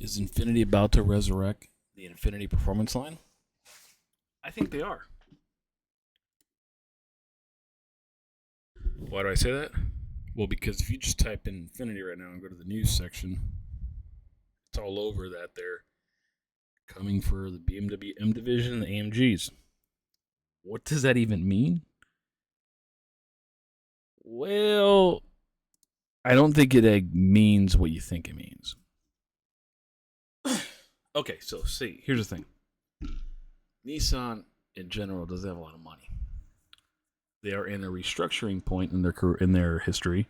Is Infiniti about to resurrect the Infiniti performance line? I think they are. Why do I say that? Well, because if you just type in Infiniti right now and go to the news section, it's all over that they're coming for the BMW M division and the AMGs. What does that even mean? Well, I don't think it means what you think it means. Okay, so see, here's the thing. Nissan in general doesn't have a lot of money. They are in a restructuring point in their history,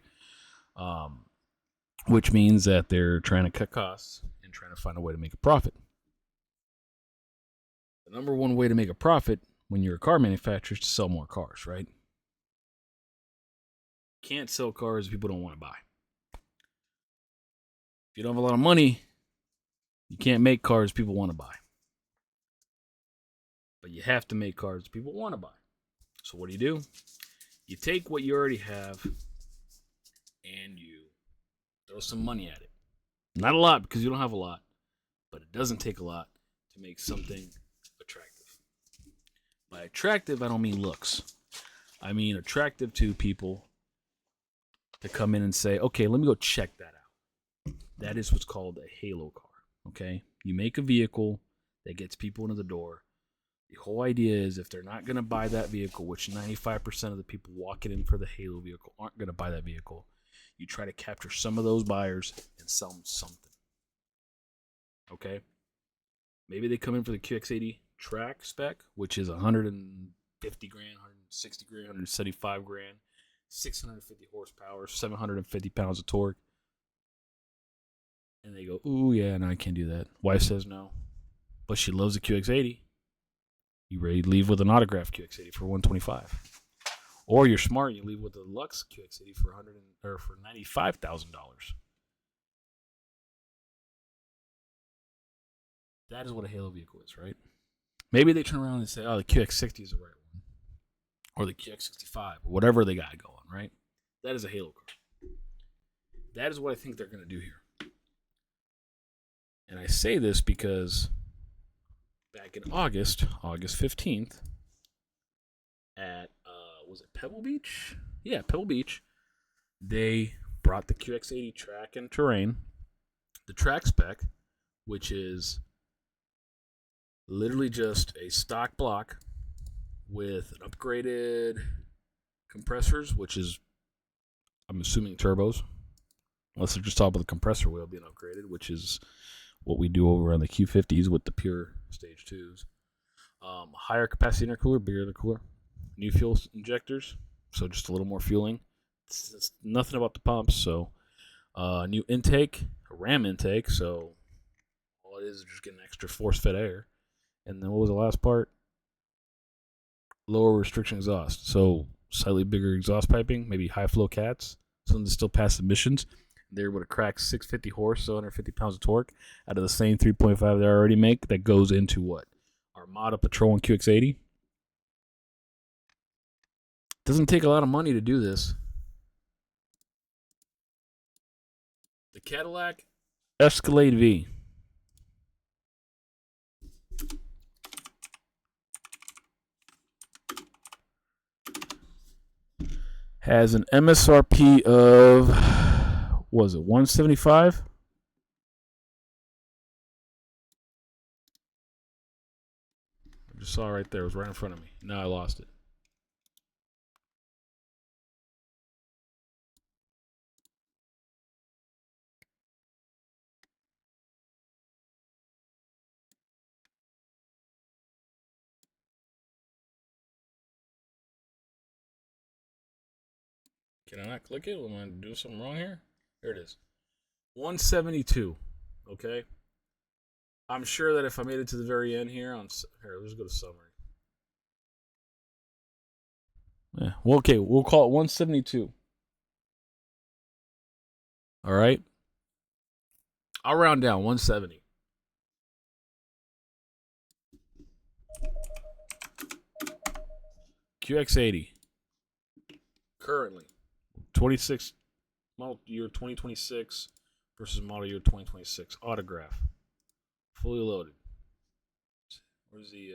which means that they're trying to cut costs and trying to find a way to make a profit. The number one way to make a profit when you're a car manufacturer is to sell more cars, right? You can't sell cars people don't want to buy. If you don't have a lot of money, you can't make cars people want to buy. But you have to make cars people want to buy. So what do? You take what you already have and you throw some money at it. Not a lot because you don't have a lot, but it doesn't take a lot to make something attractive. By attractive, I don't mean looks. I mean attractive to people to come in and say, okay, let me go check that out. That is what's called a halo car, okay? You make a vehicle that gets people into the door. The whole idea is if they're not going to buy that vehicle, which 95% of the people walking in for the halo vehicle aren't going to buy that vehicle, you try to capture some of those buyers and sell them something, okay? Maybe they come in for the QX80 track spec, which is 150 grand, 160 grand, 175 grand, 650 horsepower, 750 pounds of torque. And they go, ooh, yeah, no, I can't do that. Wife says no. But she loves the QX80. You ready to leave with an autographed QX80 for 125. Or you're smart, you leave with a Lux QX80 for $95,000. That is what a halo vehicle is, right? Maybe they turn around and say, oh, the QX60 is the right one. Or the QX65, or whatever they got going, right? That is a halo car. That is what I think they're going to do here. And I say this because back in August 15th, at, was it Pebble Beach? Yeah, Pebble Beach. They brought the QX80 track and terrain, the track spec, which is literally just a stock block with an upgraded compressors, which is, I'm assuming, turbos. Unless they're just talking about the compressor wheel being upgraded, which is what we do over on the Q50s with the pure stage 2s. Higher capacity intercooler, bigger intercooler. New fuel injectors, so just a little more fueling. It's nothing about the pumps, so new intake, a ram intake, so all it is just getting extra force-fed air. And then what was the last part? Lower restriction exhaust, so slightly bigger exhaust piping, maybe high-flow cats, something to still pass emissions. They're able to crack 650 horse, so 150 pounds of torque out of the same 3.5 they already make. That goes into what? Armada, Patrol, and QX80. Doesn't take a lot of money to do this. The Cadillac Escalade V. Has an MSRP of, was it 175? I just saw it right there. It was right in front of me. Now I lost it. Can I not click it? Am I doing something wrong here? There it is. 172. Okay. I'm sure that if I made it to the very end here, let's go to summary. Yeah. Well, okay, we'll call it 172. All right. I'll round down 170. QX80. Currently, 26 model year 2026 versus model year 2026 autograph. fully loaded. Where's the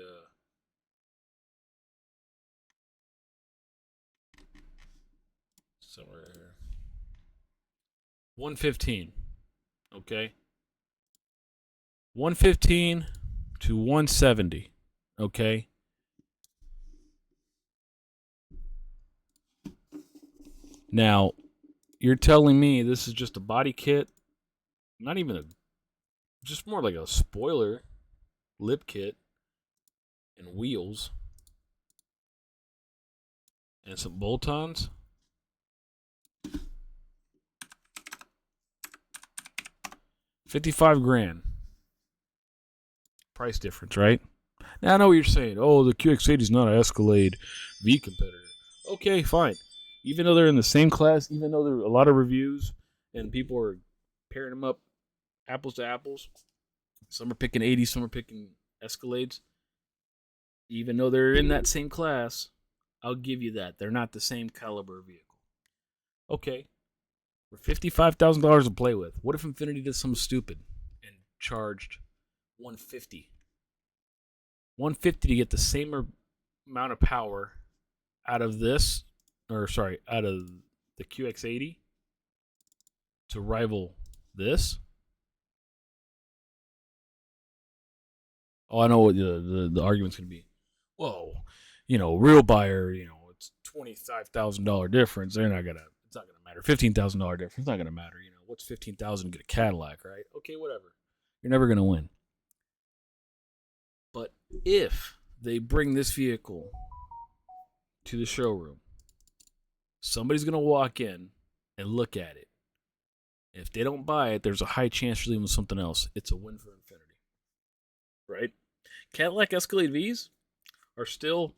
somewhere here? 115. Okay. 115 to 170. Okay. Now, you're telling me this is just a body kit, not even a, just more like a spoiler, lip kit, and wheels, and some bolt-ons? $55,000. Price difference, right? Now I know what you're saying. Oh, the QX80 is not an Escalade V competitor. Okay, fine. Even though they're in the same class, even though there are a lot of reviews and people are pairing them up apples to apples, some are picking 80s, some are picking Escalades. Even though they're in that same class, I'll give you that. They're not the same caliber vehicle. Okay. For $55,000 to play with, what if Infiniti did something stupid and charged $150? $150 to get the same amount of power out of this, or sorry, out of the QX80 to rival this. Oh, I know what the argument's going to be. Whoa, real buyer, it's $25,000 difference. They're not gonna. It's not gonna matter. $15,000 difference. It's not gonna matter. What's 15,000 to get a Cadillac, right? Okay, whatever. You're never gonna win. But if they bring this vehicle to the showroom, somebody's gonna walk in and look at it. If they don't buy it, there's a high chance you're leaving with something else. It's a win for Infiniti, right? Cadillac Escalade Vs are still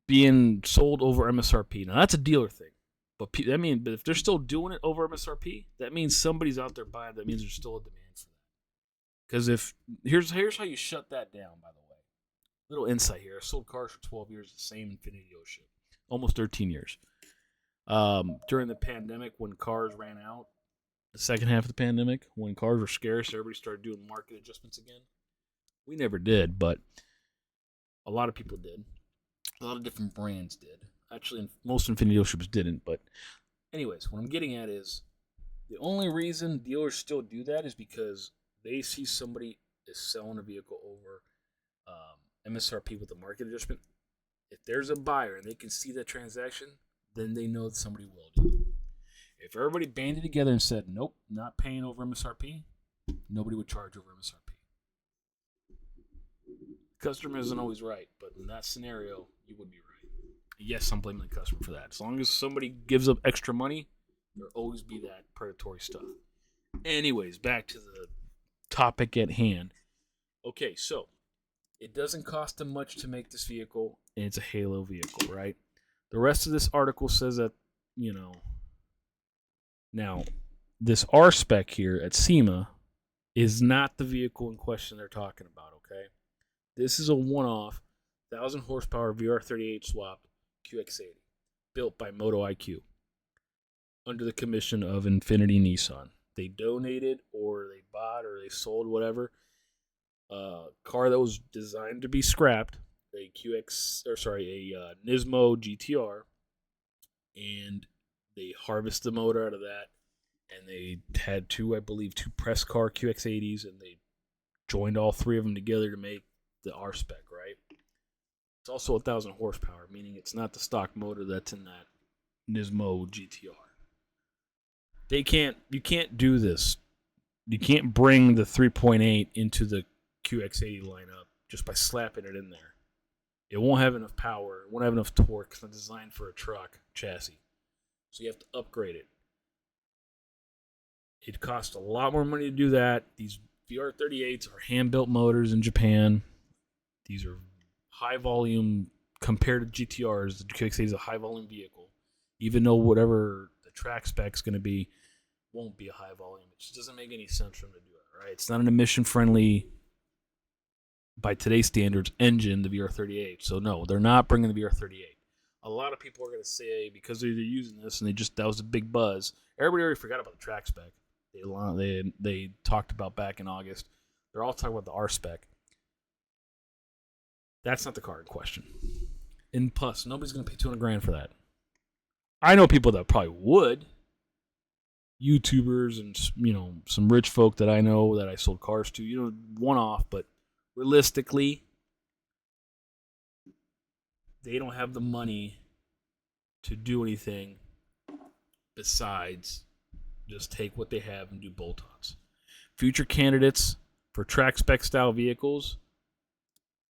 being sold over MSRP. Now that's a dealer thing, but but if they're still doing it over MSRP, that means somebody's out there buying. That means there's still a demand for that. Because if here's how you shut that down. By the way, little insight here: I sold cars for 12 years, the same Infiniti dealership, almost 13 years. During the pandemic, when cars ran out, the second half of the pandemic, when cars were scarce, everybody started doing market adjustments again. We never did, but a lot of people did. A lot of different brands did. Actually, most Infiniti dealerships didn't. But anyways, what I'm getting at is the only reason dealers still do that is because they see somebody is selling a vehicle over MSRP with a market adjustment. If there's a buyer and they can see that transaction, then they know that somebody will do it. If everybody banded together and said, nope, not paying over MSRP, nobody would charge over MSRP. Customer isn't always right, but in that scenario, you would be right. Yes, I'm blaming the customer for that. As long as somebody gives up extra money, there'll always be that predatory stuff. Anyways, back to the topic at hand. Okay, so it doesn't cost them much to make this vehicle, and it's a Halo vehicle, right? The rest of this article says that, now, this R spec here at SEMA is not the vehicle in question they're talking about, okay? This is a one-off 1,000 horsepower VR38 swap QX80 built by Moto IQ under the commission of Infiniti Nissan. They donated or they bought or they sold whatever a car that was designed to be scrapped, a Nismo GTR, and they harvested the motor out of that, and they had two press car QX80s, and they joined all three of them together to make the R spec, right? It's also 1,000 horsepower, meaning it's not the stock motor that's in that Nismo GTR. You can't do this. You can't bring the 3.8 into the QX80 lineup just by slapping it in there. It won't have enough power. It won't have enough torque. It's not designed for a truck chassis. So you have to upgrade it. It costs a lot more money to do that. These VR38s are hand-built motors in Japan. These are high volume compared to GTRs. The QX80 is a high volume vehicle. Even though whatever the track spec is going to be won't be a high volume. It just doesn't make any sense for them to do it, right? It's not an emission-friendly, by today's standards, engine, the VR38. So no, they're not bringing the VR38. A lot of people are going to say because they're using this and that was a big buzz. Everybody already forgot about the track spec. They talked about back in August. They're all talking about the R spec. That's not the car in question. And plus, nobody's going to pay 200 grand for that. I know people that probably would. YouTubers and some rich folk that I know that I sold cars to. One off, but realistically, they don't have the money to do anything besides just take what they have and do bolt-ons. Future candidates for track spec style vehicles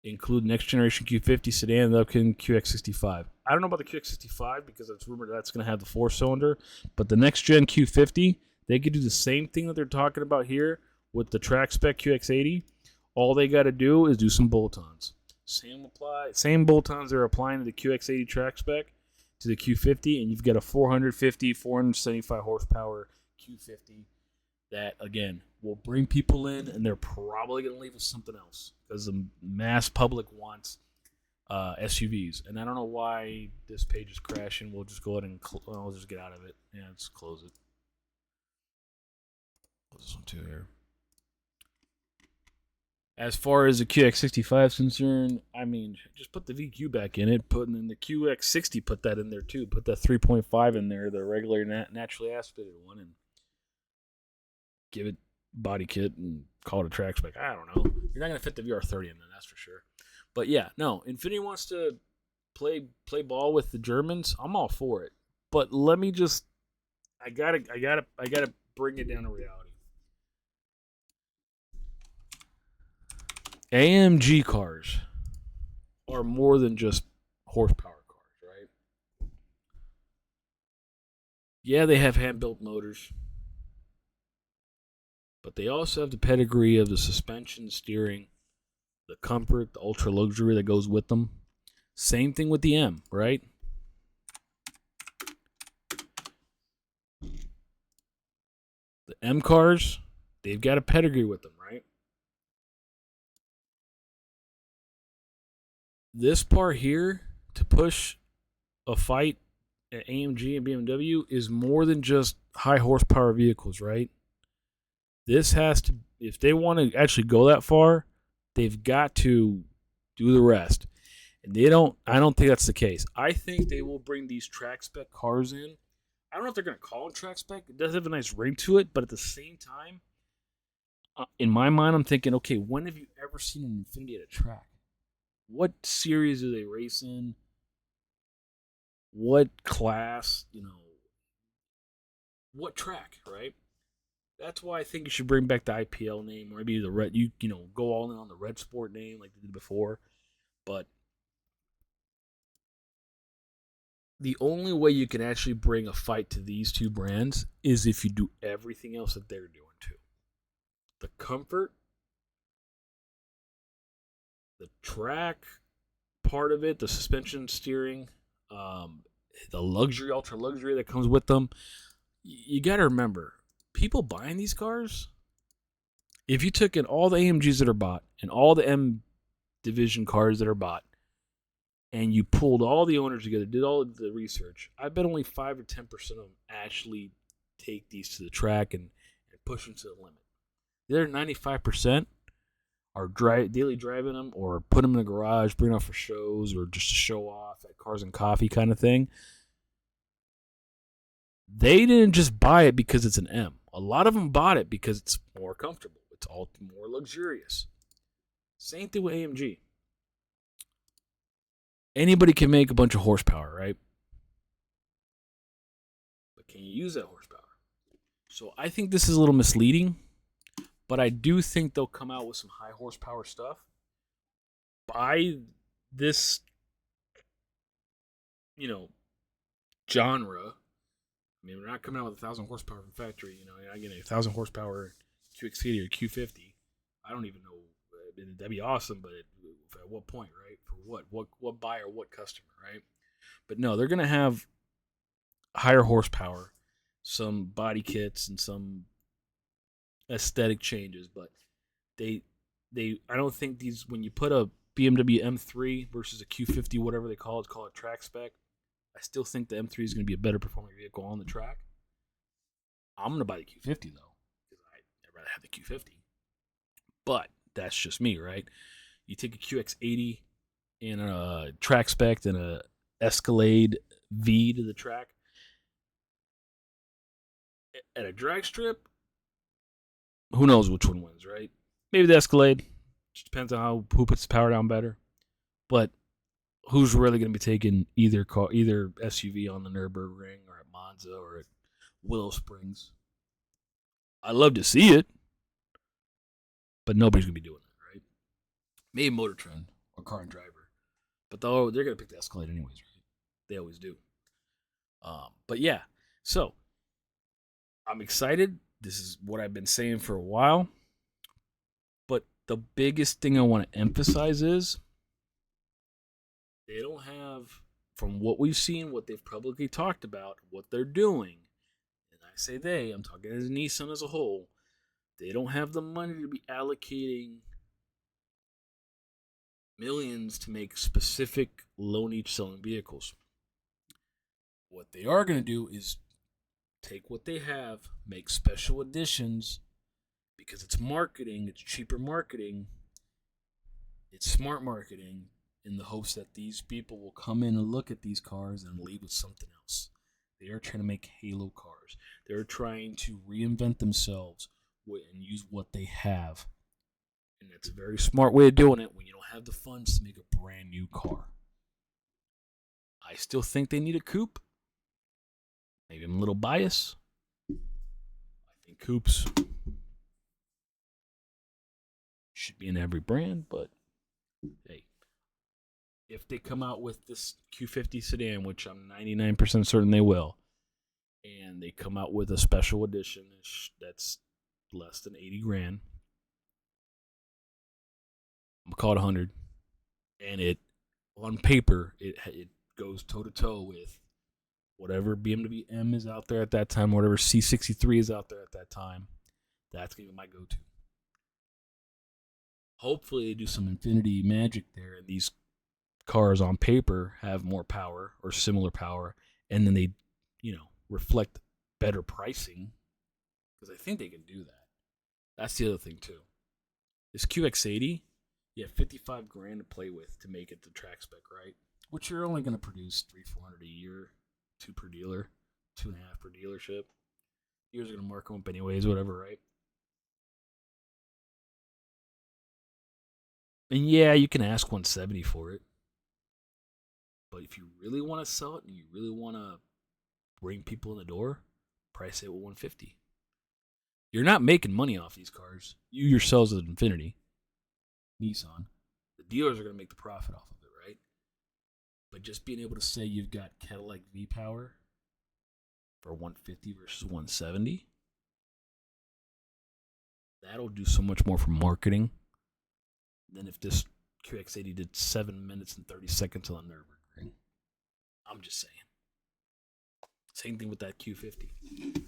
include next generation Q50 sedan and the upcoming QX65. I don't know about the QX65 because it's rumored that's going to have the 4-cylinder, but the next gen Q50, they could do the same thing that they're talking about here with the track spec QX80. All they got to do is do some bolt-ons. Same bolt-ons they're applying to the QX80 track spec to the Q50, and you've got a 475 horsepower Q50 that, again, will bring people in, and they're probably going to leave with something else because the mass public wants SUVs. And I don't know why this page is crashing. We'll just go ahead and I'll just get out of it. Yeah, let's close it. Close this one too here. As far as the QX65 is concerned, I mean, just put the VQ back in it. Put in the QX60, put that in there too. Put that 3.5 in there, the regular naturally aspirated one, and give it body kit and call it a track spec. I don't know. You're not going to fit the VR30 in there, that's for sure. But yeah, no, Infiniti wants to play ball with the Germans. I'm all for it. But let me just I gotta bring it down to reality. AMG cars are more than just horsepower cars, right? Yeah, they have hand-built motors. But they also have the pedigree of the suspension, steering, the comfort, the ultra luxury that goes with them. Same thing with the M, right? The M cars, they've got a pedigree with them, right? This part here to push a fight at AMG and BMW is more than just high horsepower vehicles, right? This has to, if they want to actually go that far, they've got to do the rest. And I don't think that's the case. I think they will bring these track spec cars in. I don't know if they're going to call it track spec. It does have a nice ring to it, but at the same time, in my mind, I'm thinking, okay, when have you ever seen an Infiniti at a track? What series do they race in? What class? What track, right? That's why I think you should bring back the IPL name, or maybe the red. Go all in on the Red Sport name like they did before. But the only way you can actually bring a fight to these two brands is if you do everything else that they're doing too. The comfort, the track part of it, the suspension, steering, the luxury, ultra luxury that comes with them. You got to remember, people buying these cars, if you took in all the AMGs that are bought and all the M division cars that are bought, and you pulled all the owners together, did all of the research, I bet only 5 or 10% of them actually take these to the track and push them to the limit. The other 95% are daily driving them or put them in the garage, bring them out for shows or just to show off at Cars and Coffee kind of thing. They didn't just buy it because it's an M. A lot of them bought it because it's more comfortable. It's all more luxurious. Same thing with AMG. Anybody can make a bunch of horsepower, right? But can you use that horsepower? So I think this is a little misleading, but I do think they'll come out with some high horsepower stuff. By this, genre, I mean, we're not coming out with 1,000 horsepower from factory. You're not getting 1,000 horsepower QX80 or Q50. I don't even know. That'd be awesome, but at what point, right? For what? What buyer, what customer, right? But no, they're going to have higher horsepower, some body kits, and some aesthetic changes. But I don't think these, when you put a BMW M3 versus a Q50, whatever they call it track spec, I still think the M3 is going to be a better performing vehicle on the track. I'm going to buy the Q50, though. have the Q50. But that's just me, right? You take a QX80 and a track spec and a Escalade V to the track at a drag strip. Who knows which one wins, right? Maybe the Escalade. Just depends on who puts the power down better. But who's really going to be taking either SUV on the Nürburgring or at Monza or at Willow Springs? I'd love to see it, but nobody's going to be doing it, right? Maybe Motor Trend or Car and Driver, but they're going to pick the Escalade anyways, right? They always do. But yeah, so I'm excited. This is what I've been saying for a while. But the biggest thing I want to emphasize is they don't have, from what we've seen, what they've publicly talked about, what they're doing. And I say they, I'm talking as Nissan as a whole. They don't have the money to be allocating millions to make specific low niche selling vehicles. What they are going to do is take what they have, make special editions, because it's marketing, it's cheaper marketing, it's smart marketing, in the hopes that these people will come in and look at these cars and leave with something else. They are trying to make halo cars. They're trying to reinvent themselves and use what they have. And that's a very smart way of doing it when you don't have the funds to make a brand new car. I still think they need a coupe. Maybe I'm a little biased. I think coupes should be in every brand, but hey, if they come out with this Q50 sedan, which I'm 99% certain they will, and they come out with a special edition that's less than 80 grand, I'm gonna call it 100, and it on paper it goes toe to toe with whatever BMW M is out there at that time, whatever C63 is out there at that time. That's gonna be my go-to. Hopefully they do some Infiniti magic there, and these cars on paper have more power or similar power, and then they, reflect better pricing, because I think they can do that. That's the other thing too. This QX80, you have 55 grand to play with to make it the track spec, right? Which you're only going to produce 300-400 a year, 2 per dealer, 2.5 per dealership. You're going to mark them up anyways, whatever, right? And yeah, you can ask 170 for it. But if you really want to sell it and you really want to bring people in the door, price it with 150. You're not making money off these cars. You yourselves as Infiniti, Nissan, the dealers are going to make the profit off of it, right? But just being able to say you've got Cadillac V-Power for 150 versus 170, that'll do so much more for marketing than if this QX80 did 7 minutes and 30 seconds on the Nürburgring. I'm just saying. Same thing with that Q50.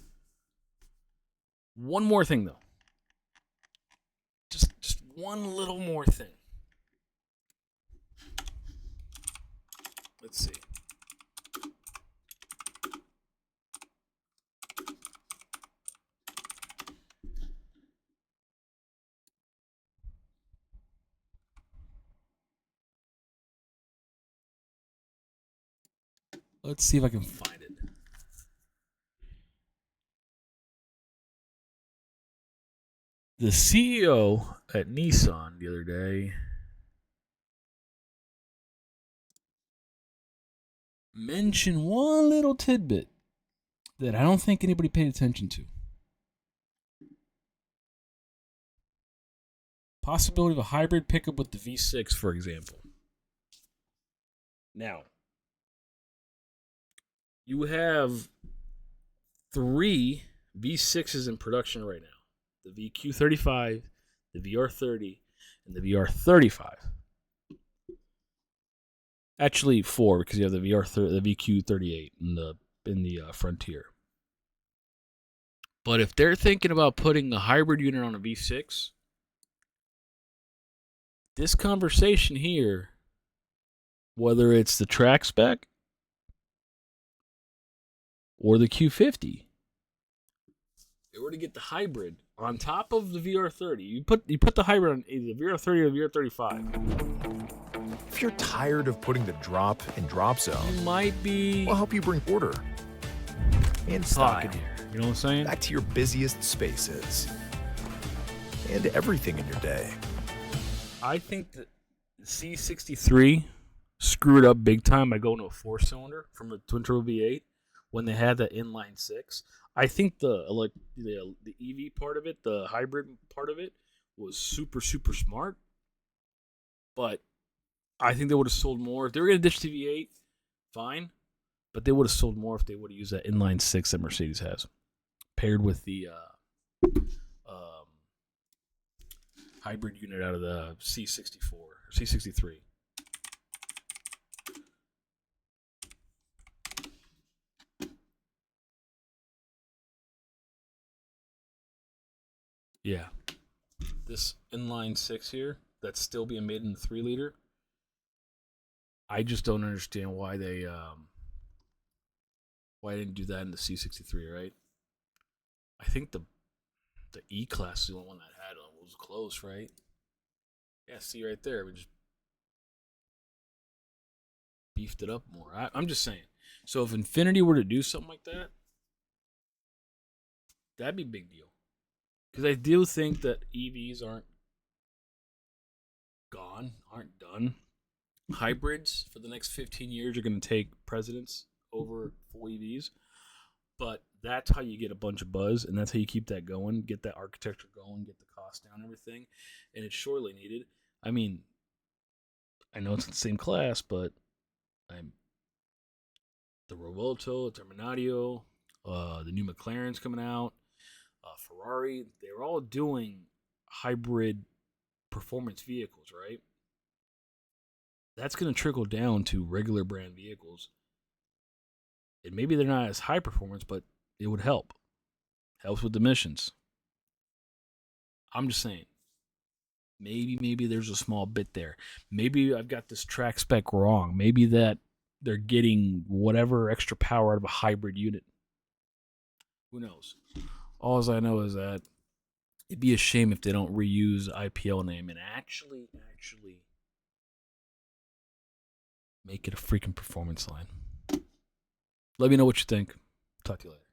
One more thing, though. Just one little more thing. Let's see. Let's see if I can find it. The CEO at Nissan the other day mentioned one little tidbit that I don't think anybody paid attention to. Possibility of a hybrid pickup with the V6, for example. Now, you have 3 V6s in production right now. The VQ35, the VR30, and the VR35. Actually, 4, because you have the the VQ38 in the Frontier. But if they're thinking about putting a hybrid unit on a V6, this conversation here, whether it's the track spec or the Q50, they were to get the hybrid on top of the VR30. You put the hybrid on either the VR30 or the VR35. If you're tired of putting the drop in drop zone, You might be we'll help you bring order and style talking here. You know what I'm saying? back to your busiest spaces and everything in your day. I think that the C63 screwed up big time by going to a 4-cylinder from a twin turbo V8 when they had that inline 6. I think the EV part of it, the hybrid part of it, was super smart. But I think they would have sold more if they were going to ditch the V8. Fine, but they would have sold more if they would have used that inline 6 that Mercedes has, paired with the hybrid unit out of the C64 or C63. Yeah, this inline 6 here that's still being made in the 3-liter. I just don't understand why they didn't do that in the C63, right? I think the E-Class is the only one that had it. Was close, right? Yeah, see right there. We just beefed it up more. I'm just saying. So if Infiniti were to do something like that, that'd be a big deal. Because I do think that EVs aren't gone, aren't done. Hybrids for the next 15 years are going to take precedence over full EVs. But that's how you get a bunch of buzz, and that's how you keep that going, get that architecture going, get the cost down, and everything. And it's surely needed. I mean, I know it's in the same class, but the Revuelto, the Terminario, the new McLaren's coming out, Ferrari, they're all doing hybrid performance vehicles, right? That's going to trickle down to regular brand vehicles. And maybe they're not as high performance, but it would help. Helps with emissions. I'm just saying. Maybe there's a small bit there. Maybe I've got this track spec wrong. Maybe that they're getting whatever extra power out of a hybrid unit. Who knows? All I know is that it'd be a shame if they don't reuse the IPL name and actually make it a freaking performance line. Let me know what you think. Talk to you later.